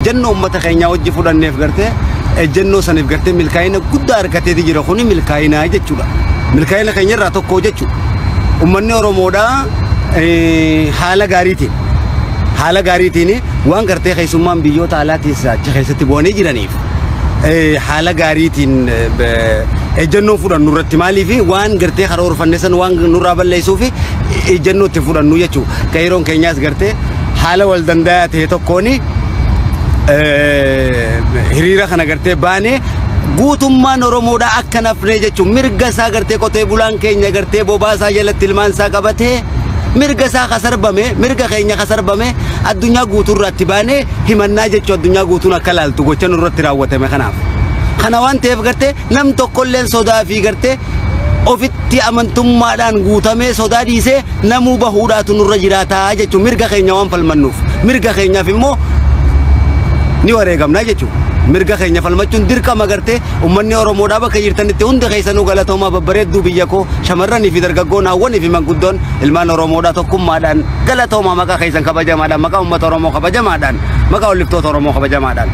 ejjennoo uummata keenyaa hojii fudhanneef gartee ejjennoo saniif gartee milkaa'ina guddaa argatee jira kuni milkaa'inaa jechuudha. Milkaa'ina keenya irraa tokko jechuudha. Uummanni Oromoodhaa haala gaariitiin waan gartee keessummaan biyyoota alaatis achi keessatti bu'anii jiraniif haala gaariitiin ejjennoo fudhannu irratti maaliif waan gartee karoorfanne san waan nurraa balleessuuf ejjennoo itti fudhannu jechuudha. Qeeroon keenyaas gartee haala wal dandayaa ta'e tokkoon hiriira kana gartee baanee guutummaan Oromoodhaa akka nafnee jechuun mirga isaa gartee qotee bulaan keenya gartee bobaasaa jalatti ilmaan isaa qabatee mirga isaa kasarbame mirga keenya kasarbame addunyaa guutuurratti baanee himannaa jechuun addunyaa guutuun akka laaltu gocha nurratti raawwatame kanaaf. Kana waan ta'eef gartee nam tokkolleen sodaa fi gartee ofitti amantummaadhaan guutamee sodaa dhiisee namuu bahuudhaatu nurra jiraataa jechuun mirga keenya waan falmannuuf mirga keenyaaf immoo ni wareegamna jechuudha. Mirga keenya falmachuun dirqama gartee uummanni Oromoodhaa bakka jirtanitti hundi keessanuu galatoomaa babbareedduu biyya koo shamarranii fi dargaggoon hawwanii fi manguddoon ilmaan Oromoodhaa tokkummaadhaan galatoomaa maqaa keessan kabajamaadhaan maqaa uummata Oromoo kabajamaadhaan maqaa oliiftoota Oromoo kabajamaadhaan.